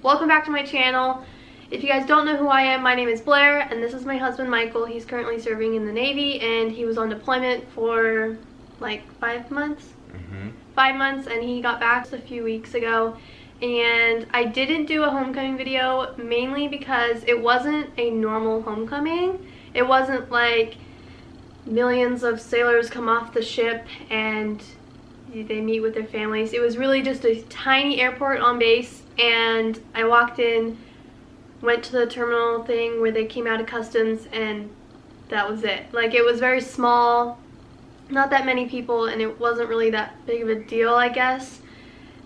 Welcome back to my channel. If you guys don't know who I am, my name is Blair, and this is my husband Michael. He's currently serving in the Navy, and he was on deployment for like 5 months. 5 months, and he got back a few weeks ago. And I didn't do a homecoming video mainly because it wasn't a normal homecoming. It wasn't like millions of sailors come off the ship and they meet with their families. It was really just a tiny airport on base, and I walked in, went to the terminal thing where they came out of customs, and that was it. Like, it was very small, not that many people, and it wasn't really that big of a deal, I guess.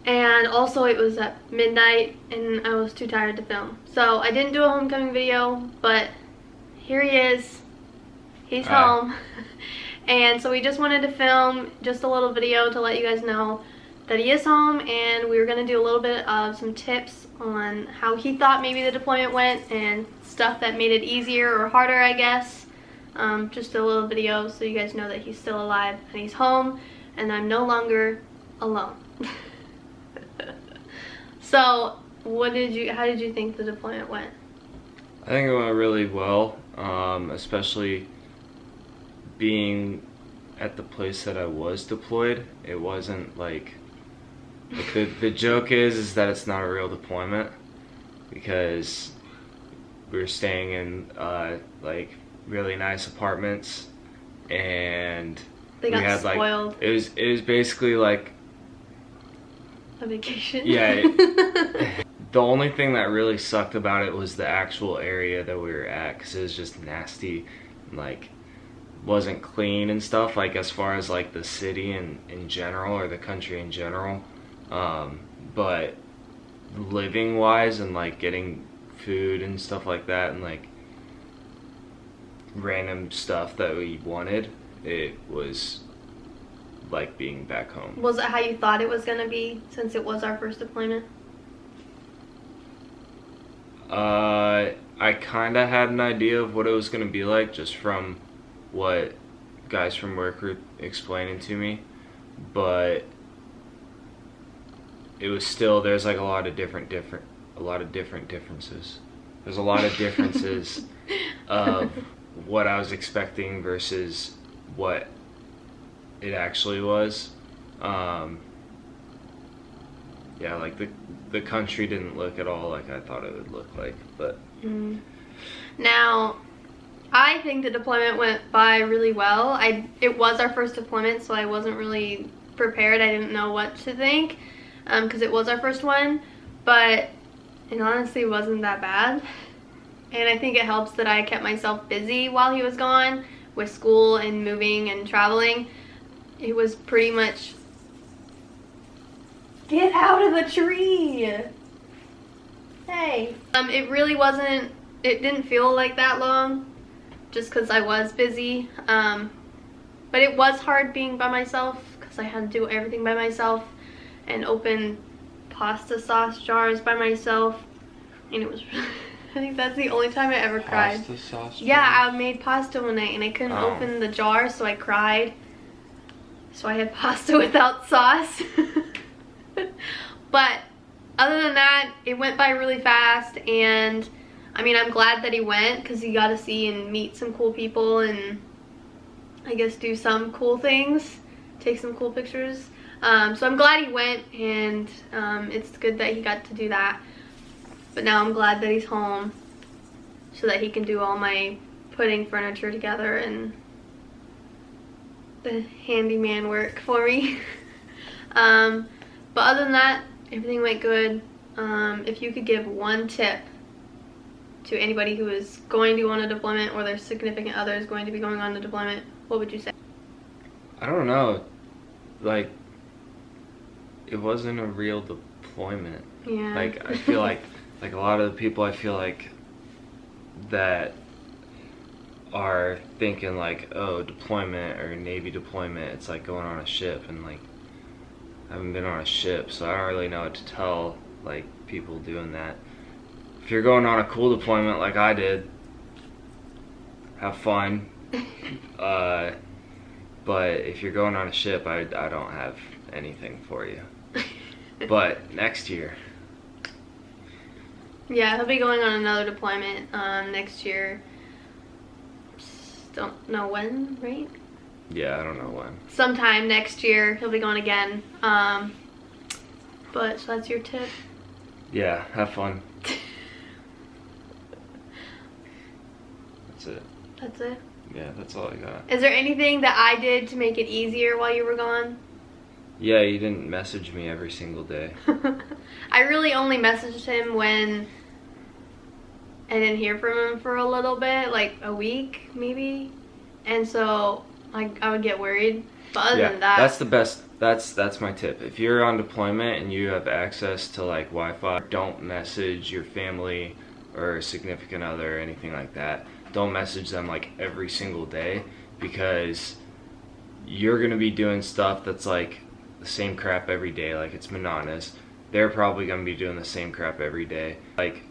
And also it was at midnight and I was too tired to film. So I didn't do a homecoming video, but here he is. He's home. And so we just wanted to film just a little video to let you guys know that he is home, and we were going to do a little bit of some tips on how he thought maybe the deployment went and stuff that made it easier or harder, I guess. Just a little video so you guys know that he's still alive and he's home and I'm no longer alone. So how did you think the deployment went? I think it went really well, especially being at the place that I was deployed. It wasn't like the joke is that it's not a real deployment, because we were staying in like really nice apartments, and they got we had spoiled. Like it was basically like a vacation. Yeah. The only thing that really sucked about it was the actual area that we were at, because it was just nasty, like wasn't clean and stuff, like as far as like the city in general, or the country in general. But living wise and like getting food and stuff like that, and like random stuff that we wanted, it was like being back home. Was it how you thought it was gonna be, since it was our first deployment? I kind of had an idea of what it was gonna be like just from what guys from work were explaining to me, but it was still, there's like a lot of different differences. There's a lot of differences of what I was expecting versus what it actually was. Yeah, like the country didn't look at all like I thought it would look like, but Now, I think the deployment went by really well. It was our first deployment, so I wasn't really prepared. I didn't know what to think, because it was our first one, but it honestly wasn't that bad. And I think it helps that I kept myself busy while he was gone with school and moving and traveling. It was pretty much, get out of the tree! Hey. It didn't feel like that long, just because I was busy. But it was hard being by myself, because I had to do everything by myself and open pasta sauce jars by myself. And it was, I think that's the only time I ever cried. Pasta sauce? Yeah, I made pasta one night and I couldn't open the jar, so I cried. So I had pasta without sauce. But other than that, it went by really fast, and I mean, I'm glad that he went, because he got to see and meet some cool people and I guess do some cool things, take some cool pictures. So I'm glad he went, and it's good that he got to do that. But now I'm glad that he's home so that he can do all my putting furniture together and the handyman work for me. But other than that, everything went good. If you could give one tip to anybody who is going to go on a deployment, or their significant other is going to be going on a deployment, what would you say? I don't know. Like, it wasn't a real deployment. Yeah. Like, I feel like a lot of the people I feel like that are thinking like, oh, deployment or Navy deployment, it's like going on a ship, and like I haven't been on a ship, so I don't really know what to tell like people doing that. If you're going on a cool deployment like I did, have fun. But if you're going on a ship, I don't have anything for you. But next year, Yeah, he'll be going on another deployment next year. Just don't know when, right? Yeah, I don't know when. Sometime next year he'll be going again. But so that's your tip. Yeah, have fun. That's it. That's it. Yeah, that's all I got. Is there anything that I did to make it easier while you were gone? Yeah, you didn't message me every single day. I really only messaged him when I didn't hear from him for a little bit, like a week maybe. And so I would get worried. But other than that, that's the best. That's my tip. If you're on deployment and you have access to like Wi-Fi, don't message your family or significant other or anything like that. Don't message them like every single day, because you're gonna be doing stuff that's like the same crap every day, like it's monotonous. They're probably gonna be doing the same crap every day. Like,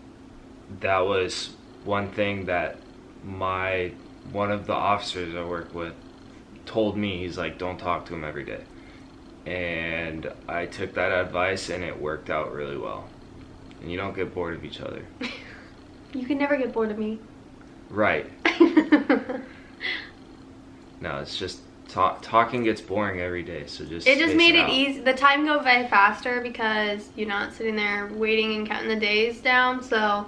that was one thing that one of the officers I work with told me. He's like, don't talk to him every day. And I took that advice and it worked out really well. And you don't get bored of each other. You can never get bored of me. Right. No, it's just talking gets boring every day, so just it just made it out. easy. The time go by faster because you're not sitting there waiting and counting the days down. So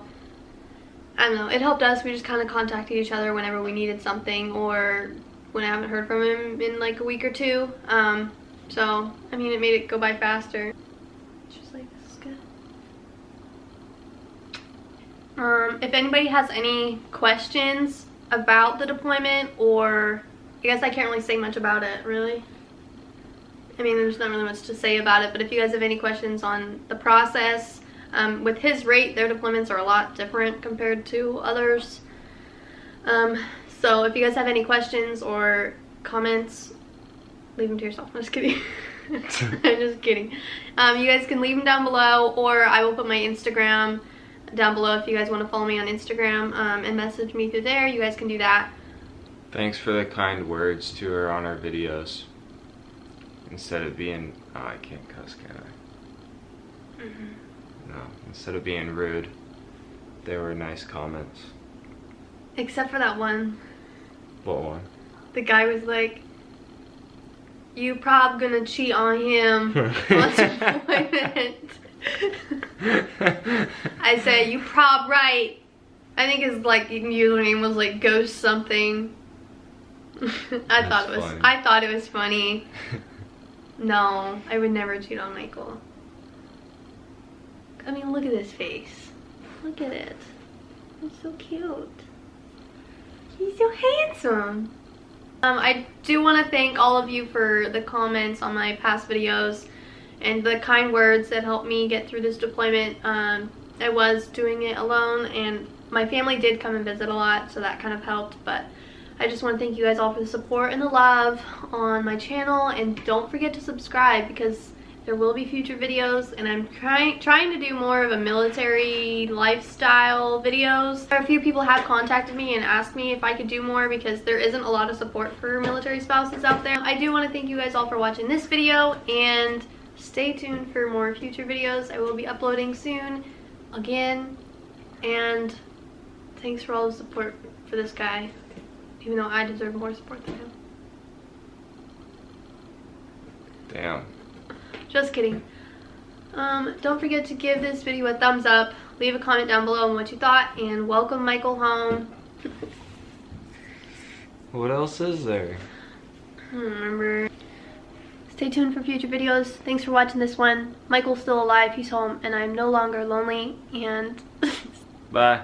I don't know, it helped us. We just kind of contacted each other whenever we needed something, or when I haven't heard from him in like a week or two. So I mean, it made it go by faster. Just like, this is good. If anybody has any questions about the deployment, or I guess I can't really say much about it, really. I mean, there's not really much to say about it, but if you guys have any questions on the process, with his rate, their deployments are a lot different compared to others. So if you guys have any questions or comments, leave them to yourself. I'm just kidding. I'm just kidding. You guys can leave them down below, or I will put my Instagram down below if you guys want to follow me on Instagram and message me through there. You guys can do that. Thanks for the kind words to her on our videos. Instead of being, oh, I can't cuss, can I? No, instead of being rude, they were nice comments. Except for that one. What one? The guy was like, you prob gonna cheat on him on deployment. I said, you prob right. I think his like username was like ghost something. I thought it was funny. No, I would never cheat on Michael. I mean, look at his face. Look at it. He's so cute. He's so handsome. I do want to thank all of you for the comments on my past videos and the kind words that helped me get through this deployment. I was doing it alone, and my family did come and visit a lot, so that kind of helped, but I just want to thank you guys all for the support and the love on my channel, and don't forget to subscribe because there will be future videos, and I'm trying to do more of a military lifestyle videos. A few people have contacted me and asked me if I could do more because there isn't a lot of support for military spouses out there. I do want to thank you guys all for watching this video, and stay tuned for more future videos. I will be uploading soon again, and thanks for all the support for this guy, even though I deserve more support than him. Damn. Just kidding. Don't forget to give this video a thumbs up, leave a comment down below on what you thought, and welcome Michael home. What else is there? I don't remember. Stay tuned for future videos. Thanks for watching this one. Michael's still alive, he's home, and I'm no longer lonely, and Bye.